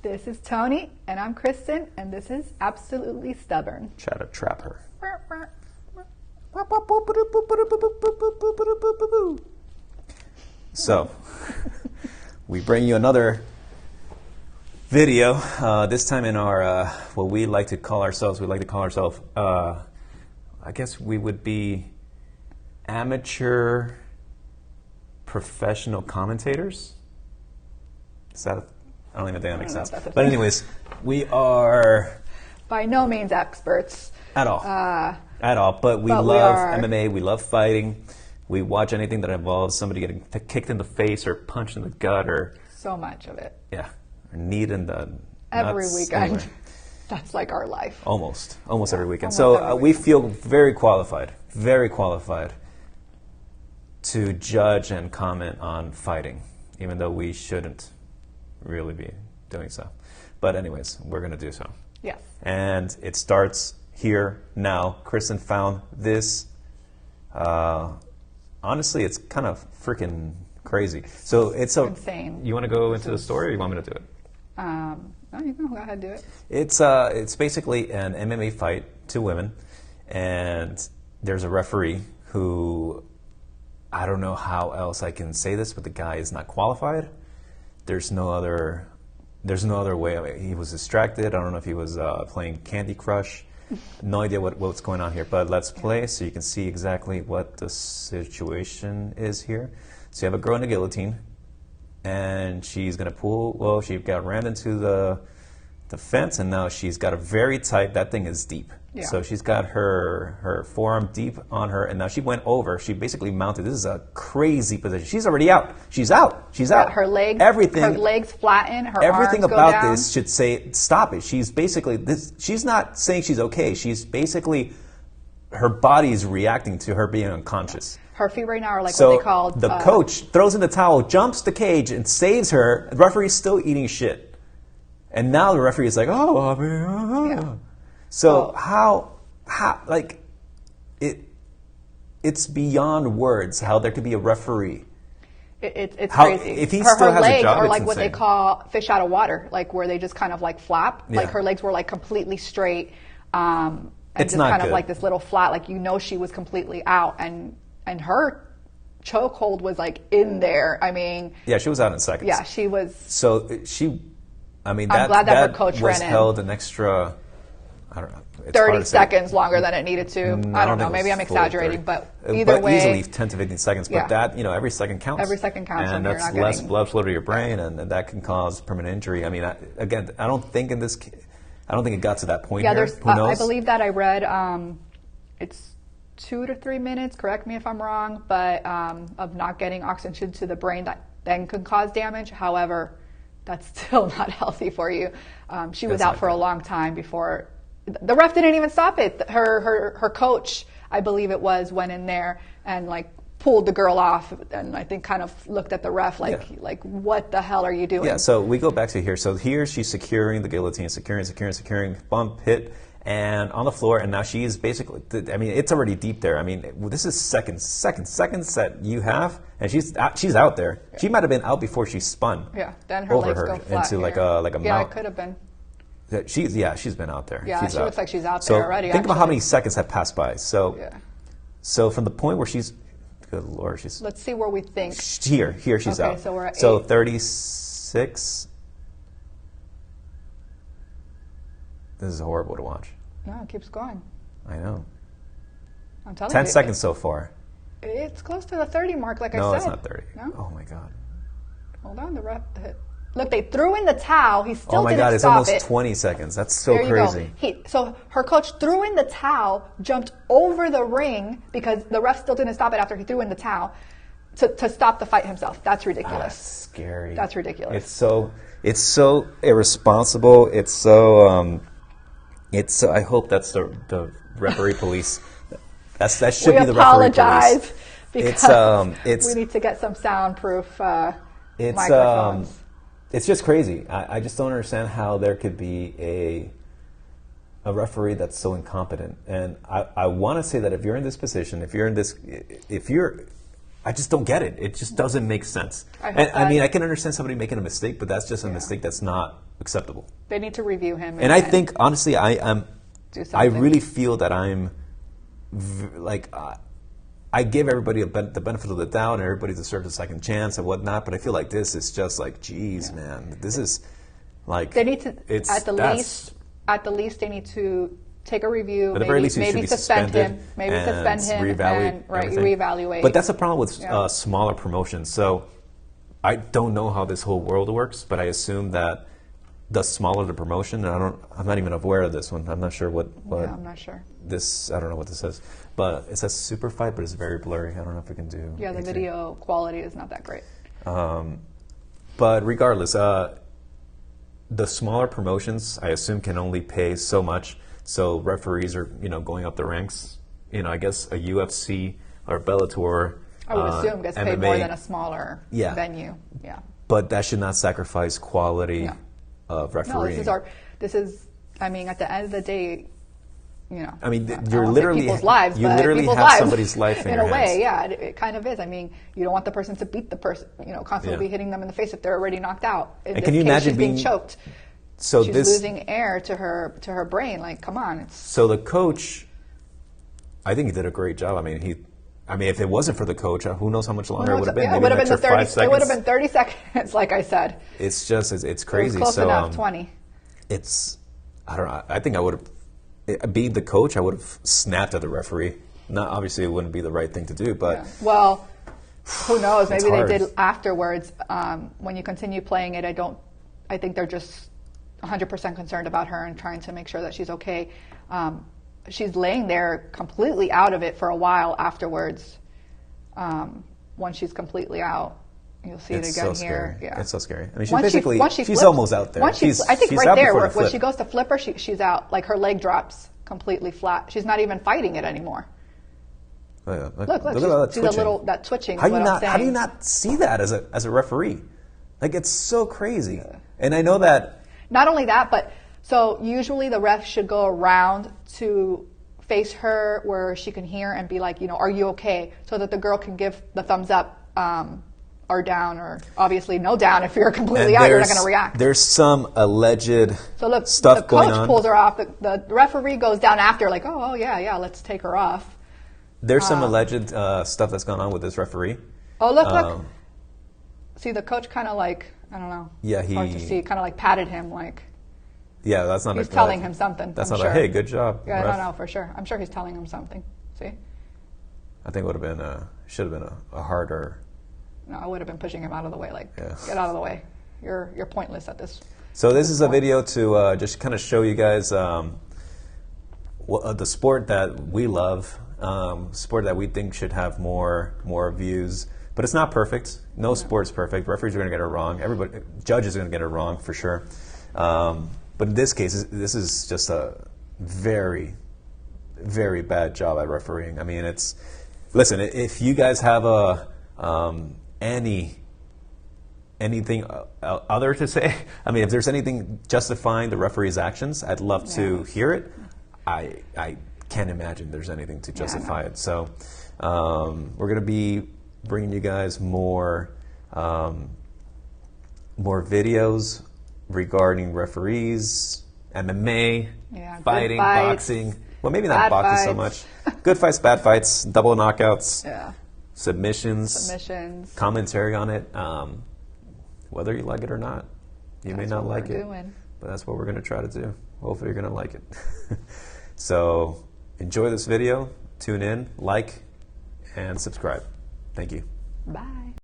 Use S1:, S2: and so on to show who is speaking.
S1: This is Tony, and I'm Kristen, and this is Absolutely Stubborn.
S2: Try to trap her. So, we bring you another video, this time in our, what we like to call ourselves, I guess we would be amateur professional commentators. Is that, I don't even think that makes sense. But anyways, we are...
S1: By no means experts.
S2: At all. But we love MMA, we love fighting. We watch anything that involves somebody getting kicked in the face or punched in the gut or...
S1: So much of it.
S2: Yeah. Or kneed in the
S1: every
S2: nuts.
S1: weekend.
S2: Anyway.
S1: That's like our life.
S2: Almost every weekend.
S1: Almost
S2: So
S1: every weekend.
S2: We feel very qualified to judge and comment on fighting, even though we shouldn't really be doing so. But anyways, we're going to do so.
S1: Yes.
S2: And it starts here now. Kristen found this. Honestly, it's kind of freaking crazy. So it's
S1: insane.
S2: You want to go into the story, or you want me to do it?
S1: No, you can go ahead and do it.
S2: It's basically an MMA fight, two women, and there's a referee who, I don't know how else I can say this, but the guy is not qualified. There's no other way. I mean, he was distracted. I don't know if he was playing Candy Crush. No idea what's going on here, but let's play so you can see exactly what the situation is here. So you have a girl in a guillotine, and she's going to pull. Well, she got rammed into the fence, and now she's got a very tight. That thing is deep.
S1: Yeah.
S2: So she's got her forearm deep on her, and now she went over. She basically mounted. This is a crazy position. She's already out. She's out.
S1: Her legs.
S2: Everything.
S1: Her legs flatten. Her
S2: Everything
S1: arms
S2: about
S1: go down.
S2: this should say stop it. She's basically this. She's not saying she's okay. She's basically her body is reacting to her being unconscious.
S1: Her feet right now are like
S2: So
S1: what they call...
S2: the coach throws in the towel, jumps the cage, and saves her. The referee's still eating shit. And now the referee is like,
S1: Yeah.
S2: So how like it's beyond words how there could be a referee.
S1: It's
S2: How-
S1: crazy.
S2: if he
S1: her
S2: still has a
S1: legs
S2: job,
S1: are
S2: it's
S1: like what they
S2: insane.
S1: call fish out of water, like where they just kind of like flap.
S2: Yeah.
S1: Like her legs were like completely straight, and
S2: It's
S1: just
S2: not
S1: kind
S2: good.
S1: of like this little flat. Like she was completely out, and her chokehold was like in there. I mean,
S2: Yeah, she was out in seconds.
S1: yeah, she was.
S2: So she, I mean,
S1: I'm glad that her coach
S2: was
S1: ran in.
S2: held an extra, I don't know. It's
S1: 30
S2: hard to say.
S1: seconds longer than it needed to. I don't know.
S2: think it
S1: Maybe
S2: was
S1: I'm
S2: fully
S1: exaggerating,
S2: 30.
S1: but either way,
S2: easily 10 to 15 seconds. But
S1: Yeah.
S2: that, every second counts.
S1: Every second counts when
S2: and
S1: you're
S2: that's
S1: not
S2: less
S1: getting-
S2: blood flow to your brain, and that can cause permanent injury. I mean, I don't think it got to that point
S1: yeah,
S2: here.
S1: there's.
S2: Who knows?
S1: I believe that I read. It's 2 to 3 minutes. Correct me if I'm wrong, but of not getting oxygen to the brain that then could cause damage. However, that's still not healthy for you. She was
S2: That's
S1: out
S2: not
S1: for a
S2: good.
S1: long time before. The ref didn't even stop it. Her coach, I believe it was, went in there and like pulled the girl off, and I think kind of looked at the ref like what the hell are you doing?
S2: Yeah, so we go back to here. So here she's securing the guillotine, securing, bump, hit, and on the floor, and now she's basically, I mean, it's already deep there. I mean, this is seconds that you have, and she's out there. Yeah. She might have been out before she spun.
S1: Yeah, then her
S2: over
S1: legs
S2: her
S1: go flat
S2: into
S1: here.
S2: like a
S1: Yeah,
S2: mount.
S1: it could have been.
S2: She's been out there.
S1: Yeah,
S2: she's
S1: she
S2: out.
S1: looks like she's out
S2: So
S1: there already.
S2: Think about how
S1: actually.
S2: many seconds have passed by. So,
S1: Yeah.
S2: so from the point where she's, good Lord, she's
S1: Let's see where we think.
S2: here she's
S1: Okay,
S2: out.
S1: so we're at 8.
S2: 36. This is horrible to watch.
S1: No, it keeps going.
S2: I know.
S1: I'm telling
S2: 10
S1: you.
S2: seconds so far.
S1: It's close to the 30 mark, like I said.
S2: No, it's not 30.
S1: No?
S2: Oh my God.
S1: Hold on, the ref hit. Look, they threw in the towel. He still
S2: Oh my
S1: didn't
S2: God, it's
S1: stop
S2: almost
S1: it.
S2: 20 seconds. That's so
S1: There you
S2: crazy.
S1: go. So her coach threw in the towel, jumped over the ring because the ref still didn't stop it after he threw in the towel to stop the fight himself. That's ridiculous.
S2: That's scary.
S1: That's ridiculous.
S2: It's so irresponsible. It's so I hope that's the referee police. That should
S1: we
S2: be the referee
S1: apologize
S2: police.
S1: because we need to get some soundproof microphones.
S2: It's just crazy. I just don't understand how there could be a referee that's so incompetent. And I want to say that if you're in this position, if you're I just don't get it. It just doesn't make sense. I mean, I can understand somebody making a mistake, but that's just a mistake that's not acceptable.
S1: They need to review him.
S2: And I think, honestly, I really feel that I give everybody the benefit of the doubt, and everybody deserves a second chance and whatnot. But I feel like this is just like, geez, man, this is like
S1: they need to at the least they need to take a review.
S2: At the very least,
S1: maybe suspend him. Maybe suspend him and reevaluate.
S2: But that's the problem with smaller promotions. So I don't know how this whole world works, but I assume that the smaller the promotion, and I'm not even aware of this one. I'm not sure what
S1: I'm not sure.
S2: I don't know what this is. But it says super fight, but it's very blurry. I don't know if we can do.
S1: Yeah, the video quality is not that great.
S2: But regardless, the smaller promotions, I assume, can only pay so much. So referees are, going up the ranks. I guess a UFC or Bellator.
S1: I would assume gets paid
S2: MMA,
S1: more than a smaller venue. Yeah.
S2: But that should not sacrifice quality of refereeing.
S1: No, this is. I mean, at the end of the day,
S2: I mean,
S1: you're literally
S2: people's
S1: lives,
S2: you
S1: but
S2: literally
S1: people's
S2: have
S1: lives,
S2: somebody's life in your
S1: a way.
S2: hands.
S1: Yeah, it kind of is. I mean, you don't want the person to beat the person. Constantly hitting them in the face if they're already knocked out. In this
S2: can you
S1: case,
S2: imagine
S1: she's being choked?
S2: So
S1: she's losing air to her brain. Like, come on.
S2: So the coach, I think he did a great job. I mean, if it wasn't for the coach, who knows how much longer it would have been?
S1: Yeah, it would have been 30 seconds. It would have been 30 seconds, like I said.
S2: It's just, it's crazy.
S1: It was close enough, 20.
S2: I don't know. I think I would have, being the coach, I would have snapped at the referee. Not obviously, it wouldn't be the right thing to do, but.
S1: Yeah. Well, who knows? Maybe
S2: hard.
S1: they did afterwards. When you continue playing it, I think they're just 100% concerned about her and trying to make sure that she's okay. She's laying there completely out of it for a while afterwards. Once she's completely out, you'll see it again here. Yeah.
S2: It's so scary. I mean, she's almost out there.
S1: I think right there, when she goes to flip her, she's out. Like her leg drops completely flat. She's not even fighting it anymore.
S2: Oh, yeah. Look
S1: at that twitching. That twitching. How
S2: do you not see that as a referee? Like, it's so crazy. Yeah. And I know that.
S1: Not only that, but so usually the ref should go around to face her where she can hear and be like, are you okay? So that the girl can give the thumbs up or down, or obviously no down. If you're completely out, you're not going to react.
S2: There's some alleged
S1: stuff
S2: going on.
S1: The coach pulls her off. The referee goes down after, like, oh yeah, let's take her off.
S2: There's some alleged stuff that's gone on with this referee.
S1: Oh, look. See, the coach kind of like, I don't know.
S2: Yeah,
S1: hard to see. Kind of like patted him, like.
S2: Yeah, that's not.
S1: He's telling him something.
S2: That's
S1: not
S2: like, hey, good job.
S1: Yeah, I don't know for sure. I'm sure he's telling him something. See.
S2: I think it would have been should have been a harder.
S1: No, I would have been pushing him out of the way. Like, get out of the way. You're pointless at this.
S2: So this is a video to just kind of show you guys the sport that we love, sport that we think should have more views. But it's not perfect. No sport's perfect. Referees are going to get it wrong. Judges are going to get it wrong for sure. But in this case, this is just a very, very bad job at refereeing. I mean, listen. If you guys have anything other to say, I mean, if there's anything justifying the referee's actions, I'd love to hear it. I can't imagine there's anything to justify it. So we're going to be bringing you guys more videos regarding referees, MMA, fighting, boxing. Well, maybe not boxing so much. Good fights, bad fights, double knockouts, submissions, commentary on it. Whether you like it or not, you may not like it, but that's what we're going to try to do. Hopefully you're going to like it. So enjoy this video, tune in, like, and subscribe. Thank you.
S1: Bye.